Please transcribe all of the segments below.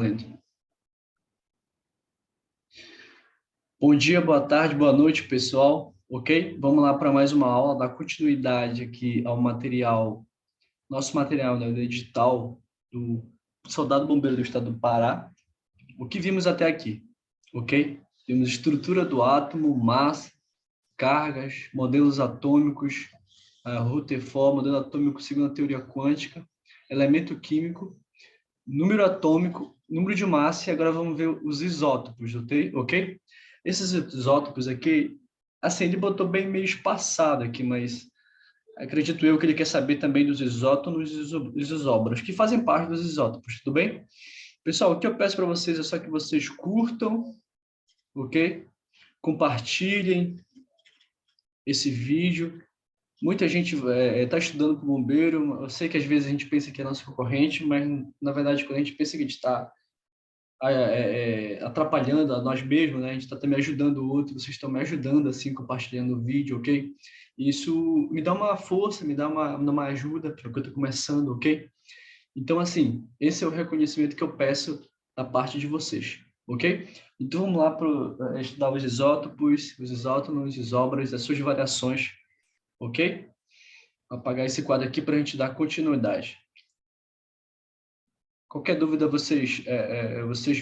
Valendo. Bom dia, boa tarde, boa noite, pessoal. Ok? Vamos lá para mais uma aula, dar continuidade aqui ao material, nosso material, né, do edital do Soldado Bombeiro do Estado do Pará. O que vimos até aqui? Ok? Temos estrutura do átomo, massa, cargas, modelos atômicos, Rutherford, modelo atômico segundo a teoria quântica, elemento químico, número atômico, número de massa, e agora vamos ver os isótopos, ok? Esses isótopos aqui, assim, ele botou bem meio espaçado aqui, mas acredito eu que ele quer saber também dos isótonos e dos isóbaros, que fazem parte dos isótopos, tudo bem? Pessoal, o que eu peço para vocês é só que vocês curtam, ok? Compartilhem esse vídeo. Muita gente está estudando para bombeiro. Eu sei que às vezes a gente pensa que é nosso concorrente, mas na verdade, quando a gente pensa que a gente está atrapalhando a nós mesmos, né? A gente está também ajudando o outro, vocês estão me ajudando, assim, compartilhando o vídeo, ok? Isso me dá uma força, me dá uma ajuda para o que eu estou começando, ok? Então, assim, esse é o reconhecimento que eu peço da parte de vocês, ok? Então, vamos lá para estudar os isótopos, os isótonos, isóbaros, as suas variações, ok? Vou apagar esse quadro aqui para a gente dar continuidade. Qualquer dúvida vocês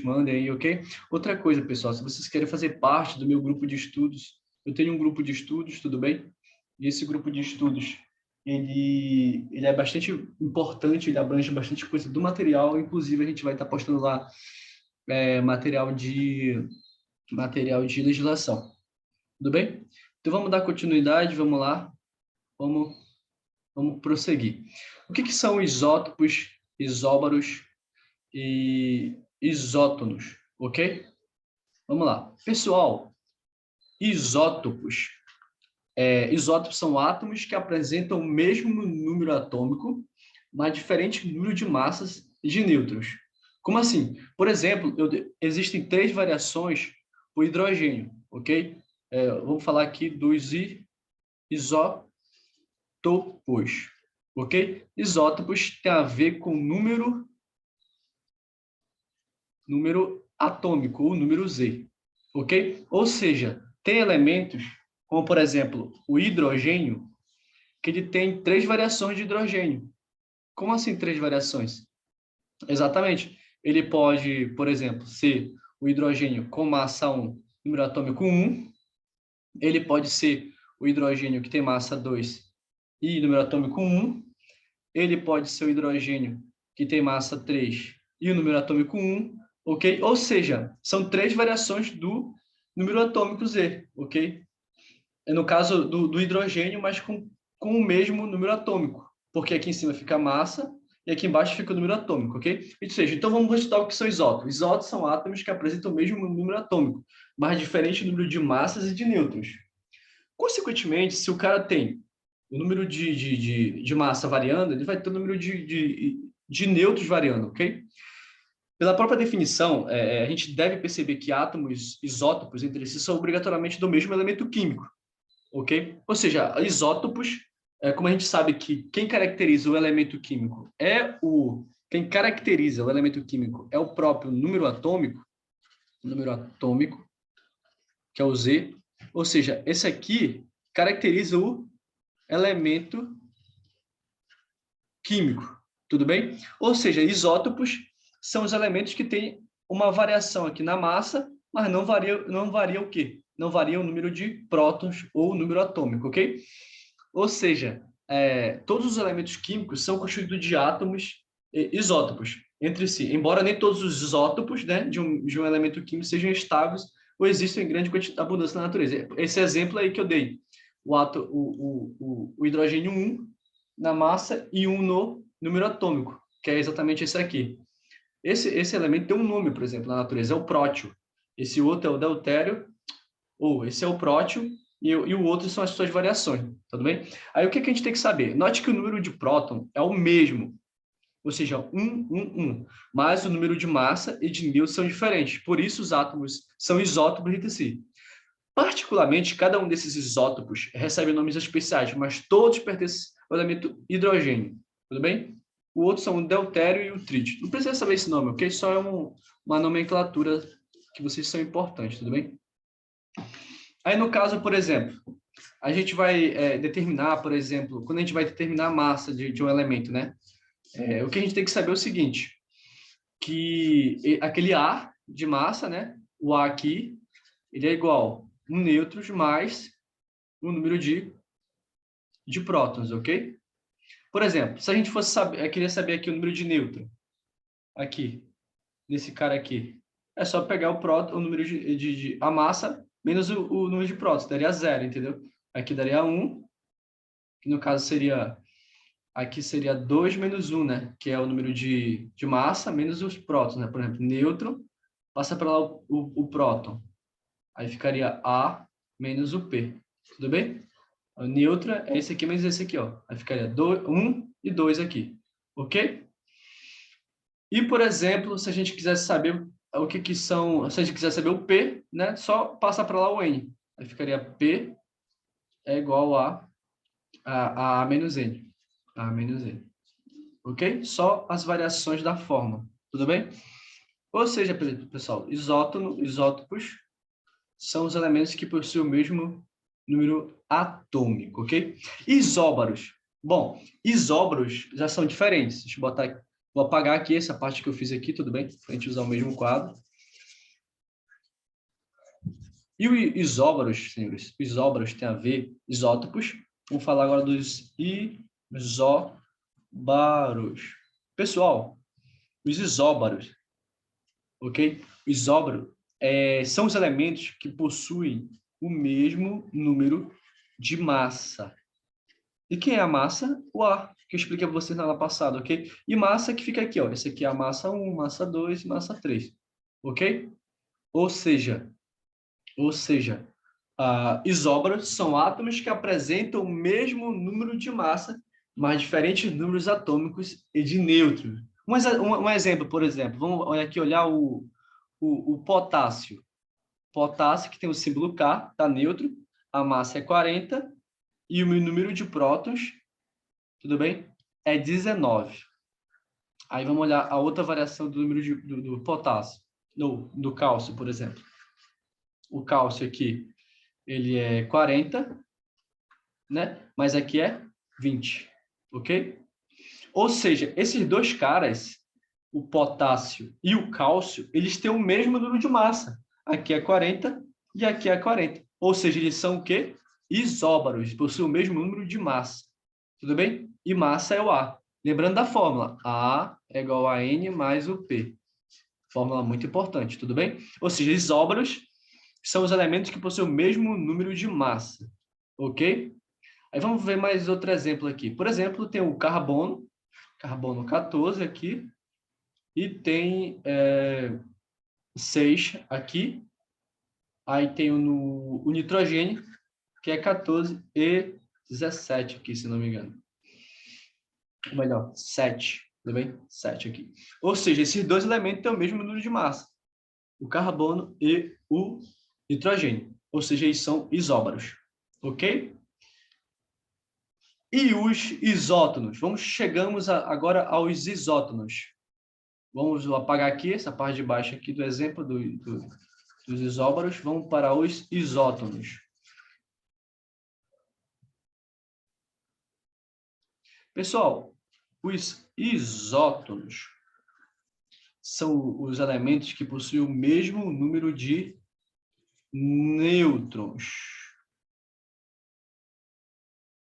mandem aí, ok? Outra coisa, pessoal, se vocês querem fazer parte do meu grupo de estudos, eu tenho um grupo de estudos, tudo bem? E esse grupo de estudos, ele é bastante importante, ele abrange bastante coisa do material, inclusive a gente vai estar postando lá material de legislação, tudo bem? Então vamos dar continuidade, vamos lá, vamos prosseguir. O que são isótopos, isóbaros e isótonos, ok? Vamos lá. Pessoal, isótopos. Isótopos são átomos que apresentam o mesmo número atômico, mas diferente número de massas e de nêutrons. Como assim? Por exemplo, existem 3 variações para o hidrogênio, ok? Vamos falar aqui dos isótopos, ok? Isótopos tem a ver com número atômico, ou número Z, ok? Ou seja, tem elementos, como por exemplo, o hidrogênio, que ele tem 3 variações de hidrogênio. Como assim 3 variações? Exatamente. Ele pode, por exemplo, ser o hidrogênio com massa 1, número atômico 1. Ele pode ser o hidrogênio que tem massa 2 e número atômico 1. Ele pode ser o hidrogênio que tem massa 3 e o número atômico 1, ok? Ou seja, são 3 variações do número atômico Z, ok? No caso do hidrogênio, mas com o mesmo número atômico, porque aqui em cima fica a massa e aqui embaixo fica o número atômico, ok? Ou seja, então vamos estudar o que são isótopos. Isótopos são átomos que apresentam o mesmo número atômico, mas diferente número de massas e de nêutrons. Consequentemente, se o cara tem o número de massa variando, ele vai ter o número de nêutrons variando, ok? Pela própria definição, a gente deve perceber que átomos isótopos entre si são obrigatoriamente do mesmo elemento químico, ok? Ou seja, isótopos, como a gente sabe que quem caracteriza o elemento químico quem caracteriza o elemento químico é o próprio número atômico, que é o Z, ou seja, esse aqui caracteriza o elemento químico, tudo bem? Ou seja, isótopos são os elementos que têm uma variação aqui na massa, mas não varia o quê? Não varia o número de prótons ou o número atômico, ok? Ou seja, todos os elementos químicos são constituídos de átomos isótopos entre si, embora nem todos os isótopos, né, de um elemento químico sejam estáveis ou existam em grande abundância na natureza. Esse exemplo aí que eu dei, o hidrogênio 1 na massa e 1 no número atômico, que é exatamente esse aqui. Esse elemento tem um nome, por exemplo, na natureza, é o prótio. Esse outro é o deutério, ou esse é o prótio, e o outro são as suas variações, tudo bem? Aí o que a gente tem que saber? Note que o número de próton é o mesmo, ou seja, 1, mas o número de massa e de nêutrons são diferentes, por isso os átomos são isótopos entre si. Particularmente, cada um desses isótopos recebe nomes especiais, mas todos pertencem ao elemento hidrogênio, tudo bem? o outro são o deutério e o trítio. Não precisa saber esse nome, ok? Só é uma nomenclatura que vocês são importantes, tudo bem? Aí, no caso, por exemplo, a gente vai determinar, por exemplo, quando a gente vai determinar a massa de um elemento, né? O que a gente tem que saber é o seguinte, que aquele A de massa, né? O A aqui, ele é igual a um nêutrons mais o número de prótons, ok? Por exemplo, se a gente fosse saber, eu queria saber aqui o número de nêutron, aqui, nesse cara aqui, é só pegar o próton, o número a massa menos o número de prótons, daria 0, entendeu? Aqui daria 1, que no caso seria, aqui seria 2 menos 1, né? Que é o número de massa menos os prótons, né? Por exemplo, nêutron, passa para lá o próton, aí ficaria A menos o P, tudo bem? O nêutron é esse aqui menos esse aqui, ó. Aí ficaria 1 e 2 aqui, ok? E, por exemplo, se a gente quisesse saber o que são, se a gente quiser saber o P, né? Só passa para lá o N. Aí ficaria P é igual a menos N. A menos N. Ok? Só as variações da forma. Tudo bem? Ou seja, pessoal, isótopos são os elementos que possuem o mesmo número atômico, ok? Isóbaros. Bom, isóbaros já são diferentes. Deixa eu botar aqui. Vou apagar aqui essa parte que eu fiz aqui, tudo bem? Para a gente usar o mesmo quadro. E os isóbaros, senhores, isóbaros tem a ver, isótopos. Vamos falar agora dos isóbaros. Pessoal, os isóbaros, ok? Isóbaro são os elementos que possuem o mesmo número de massa. E quem é a massa? O ar, que eu expliquei para vocês na aula passada, ok? E massa que fica aqui, ó. Esse aqui é a massa 1, massa 2 e massa 3, ok? Ou seja, isóbaros são átomos que apresentam o mesmo número de massa, mas diferentes números atômicos e de nêutrons. Um exemplo, por exemplo, vamos aqui olhar o potássio. Potássio, que tem o símbolo K, está neutro, a massa é 40 e o número de prótons, tudo bem? É 19. Aí vamos olhar a outra variação do número do potássio, do cálcio, por exemplo. O cálcio aqui, ele é 40, né? Mas aqui é 20, ok? Ou seja, esses dois caras, o potássio e o cálcio, eles têm o mesmo número de massa. Aqui é 40 e aqui é 40. Ou seja, eles são o quê? Isóbaros, possuem o mesmo número de massa. Tudo bem? E massa é o A. Lembrando da fórmula, A é igual a N mais o P. Fórmula muito importante, tudo bem? Ou seja, isóbaros são os elementos que possuem o mesmo número de massa, ok? Aí vamos ver mais outro exemplo aqui. Por exemplo, tem o carbono 14 aqui, e tem 6 aqui. Aí tem o nitrogênio, que é 14 e 17 aqui, se não me engano. Ou melhor, 7, tudo bem? 7 aqui. Ou seja, esses dois elementos têm o mesmo número de massa, o carbono e o nitrogênio. Ou seja, eles são isóbaros, ok? E os isótonos? Chegamos agora aos isótonos. Vamos apagar aqui essa parte de baixo aqui do exemplo dos isóbaros. Vamos para os isótonos. Pessoal, os isótonos são os elementos que possuem o mesmo número de nêutrons.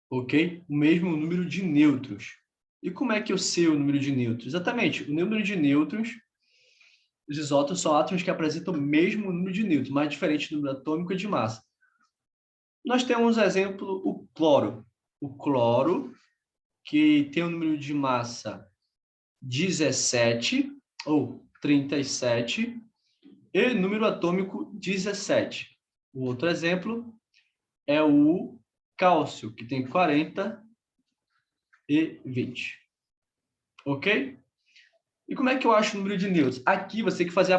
Ok? O mesmo número de nêutrons. E como é que eu sei o número de nêutrons? Exatamente, o número de nêutrons, os isótopos são átomos que apresentam o mesmo número de nêutrons, mas diferente do número atômico e de massa. Nós temos, exemplo, o cloro. O cloro, que tem um número de massa 17 ou 37 e número atômico 17. O outro exemplo é o cálcio, que tem 40 e 20. Ok? E como é que eu acho o número de nêutrons? Aqui você tem que fazer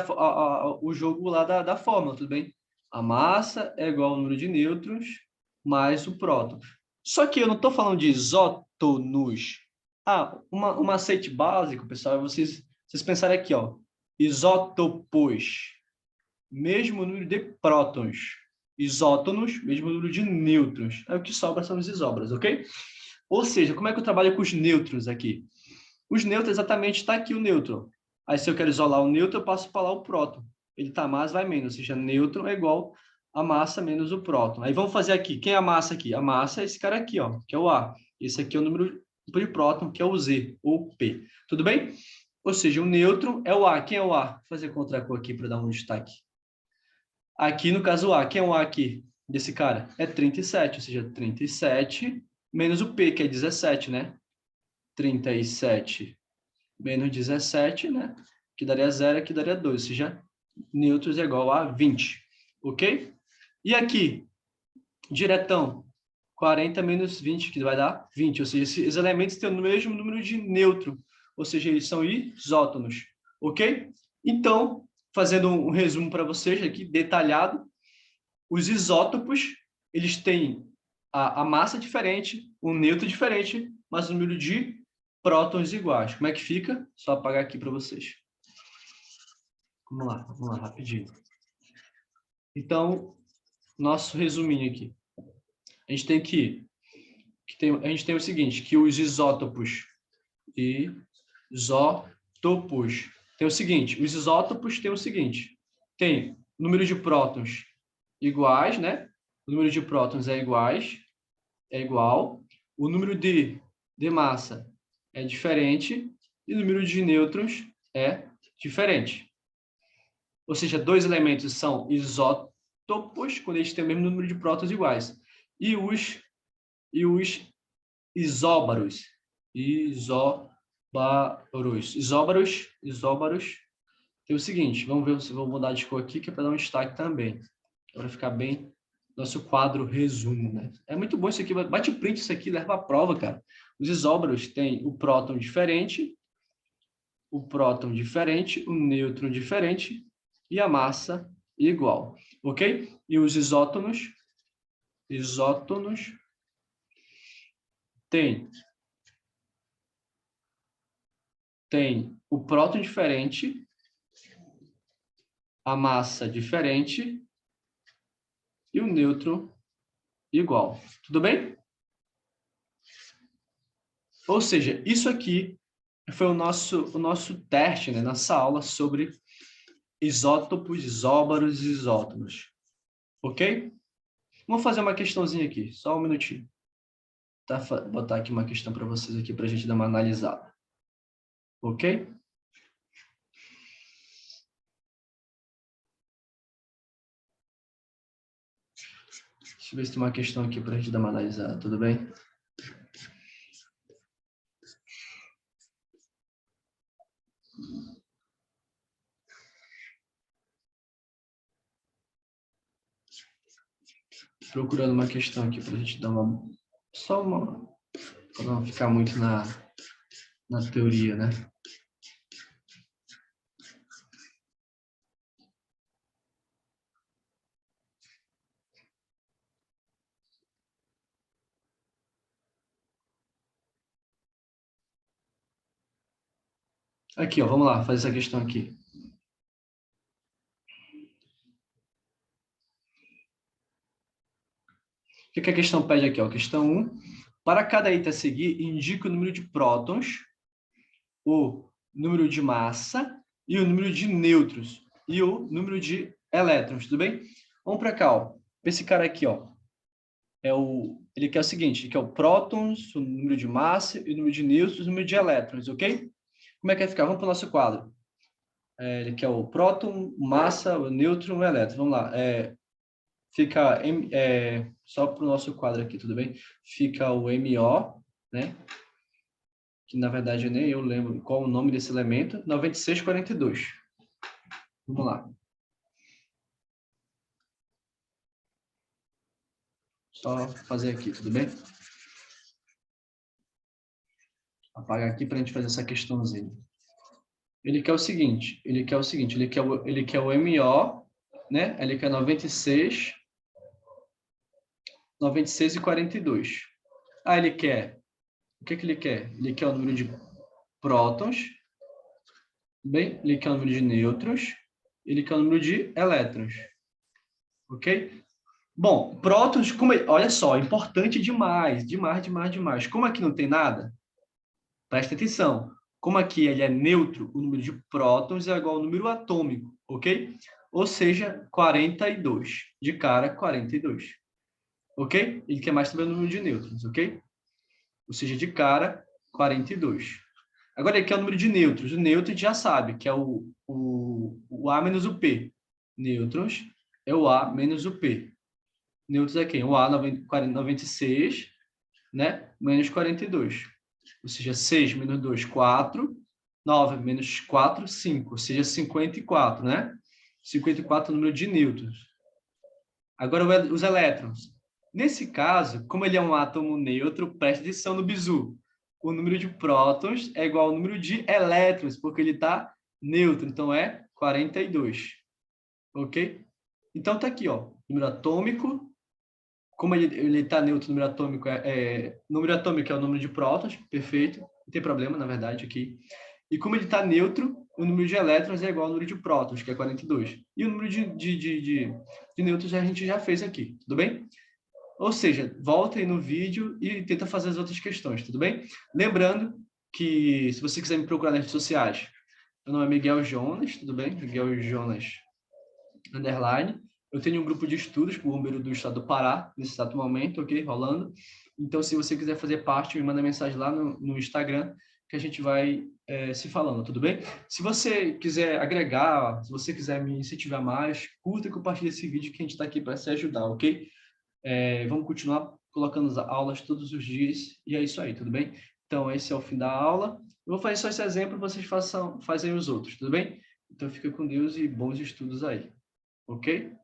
o jogo lá da fórmula, tudo bem? A massa é igual ao número de nêutrons mais o próton. Só que eu não estou falando de isótonos. Um macete básico, pessoal, é vocês pensarem aqui, ó. Isótopos, mesmo número de prótons. Isótonos, mesmo número de nêutrons. Aí o que sobra são os isóbaros, ok? Ou seja, como é que eu trabalho com os nêutrons aqui? Os nêutrons, exatamente, está aqui o nêutron. Aí, se eu quero isolar o nêutron, eu passo para lá o próton. Ele está mais, vai menos. Ou seja, nêutron é igual a massa menos o próton. Aí, vamos fazer aqui. Quem é a massa aqui? A massa é esse cara aqui, ó, que é o A. Esse aqui é o número de próton, que é o Z, ou P. Tudo bem? Ou seja, o nêutron é o A. Quem é o A? Vou fazer contra a cor aqui para dar um destaque. Aqui, no caso, o A. Quem é o A aqui desse cara? É 37, ou seja, 37 menos o P, que é 17, né? 37 menos 17, né? Que daria 0, que daria 2, ou seja, nêutrons é igual a 20, ok? E aqui, diretão, 40 menos 20, que vai dar 20, ou seja, esses elementos têm o mesmo número de nêutrons, ou seja, eles são isótonos, ok? Então, fazendo um resumo para vocês aqui, detalhado, os isótopos, eles têm a massa diferente, o nêutron diferente, mas o número de prótons iguais. Como é que fica? Só apagar aqui para vocês. Vamos lá, rapidinho. Então, nosso resuminho aqui. A gente tem a gente tem o seguinte, que os isótopos tem o seguinte, os isótopos tem o seguinte, tem número de prótons iguais, né? O número de prótons é igual, o número de massa é diferente e o número de nêutrons é diferente. Ou seja, dois elementos são isótopos quando eles têm o mesmo número de prótons iguais. E os isóbaros. Isóbaros tem o seguinte, vamos ver se vou mudar de cor aqui, que é para dar um destaque também. Para ficar bem nosso quadro resumo, né? É muito bom isso aqui, bate print isso aqui, leva a prova, cara. Os isóbaros têm o próton diferente, o nêutron diferente e a massa igual, ok? E os isótonos têm o próton diferente, a massa diferente e o nêutron igual. Tudo bem? Ou seja, isso aqui foi o nosso teste, né, nessa aula sobre isótopos, isóbaros e isótonos. Ok? Vamos fazer uma questãozinha aqui, só um minutinho. Tá, botar aqui uma questão para vocês aqui para a gente dar uma analisada. Ok? Deixa eu ver se tem uma questão aqui para a gente dar uma analisada, tudo bem? Procurando uma questão aqui para a gente dar só uma, para não ficar muito na teoria, né? Aqui, ó, vamos lá, fazer essa questão aqui. O que a questão pede aqui? Ó? Questão 1. Para cada item a seguir, indica o número de prótons, o número de massa e o número de nêutrons e o número de elétrons, tudo bem? Vamos para cá, ó. Esse cara aqui, ó, ele quer o seguinte, ele quer o prótons, o número de massa e o número de nêutrons e o número de elétrons, ok? Como é que vai ficar? Vamos para o nosso quadro. Ele quer o próton, massa, o nêutron e o elétron. Vamos lá. Fica só para o nosso quadro aqui, tudo bem? Fica o MO, né? Que na verdade nem eu lembro qual o nome desse elemento, 9642. Vamos lá. Só fazer aqui, tudo bem? Apagar aqui para a gente fazer essa questãozinha. Ele quer o seguinte, ele quer o MO, né? Ele quer 96 e 42. Ele quer O que ele quer? Ele quer o número de prótons, bem? Ele quer o número de nêutrons, ele quer o número de elétrons, ok? Bom, prótons, olha só, importante demais, demais, demais, demais. Como aqui não tem nada, presta atenção. Como aqui ele é neutro, o número de prótons é igual ao número atômico, ok? Ou seja, 42. De cara, 42. Ok? Ele quer mais também o número de nêutrons, ok? Ou seja, de cara, 42. Agora, aqui é o número de nêutrons. O nêutron a gente já sabe, que é o A menos o P. Nêutrons é o A menos o P. Nêutrons é quem? O A 96, né? Menos 42. Ou seja, 6 menos 2, 4. 9 menos 4, 5. Ou seja, 54, né? 54 é o número de nêutrons. Agora, os elétrons. Nesse caso, como ele é um átomo neutro, preste atenção no bizu. O número de prótons é igual ao número de elétrons, porque ele está neutro, então é 42. Ok? Então, tá aqui, ó. Número atômico. Como ele está neutro, número atômico número atômico é o número de prótons, perfeito. Não tem problema, na verdade, aqui. E como ele está neutro, o número de elétrons é igual ao número de prótons, que é 42. E o número de nêutrons a gente já fez aqui, tudo bem? Ou seja, volta aí no vídeo e tenta fazer as outras questões, tudo bem? Lembrando que, se você quiser me procurar nas redes sociais, meu nome é Miguel Jonas, tudo bem? Miguel Jonas, _. Eu tenho um grupo de estudos com o Bombeiro do Estado do Pará, nesse exato momento, ok? Rolando. Então, se você quiser fazer parte, me manda mensagem lá no Instagram, que a gente vai se falando, tudo bem? Se você quiser agregar, se você quiser me incentivar mais, curta e compartilhe esse vídeo que a gente está aqui para se ajudar, ok? Vamos continuar colocando as aulas todos os dias, e é isso aí, tudo bem? Então, esse é o fim da aula. Eu vou fazer só esse exemplo, vocês fazem os outros, tudo bem? Então, fica com Deus e bons estudos aí, ok?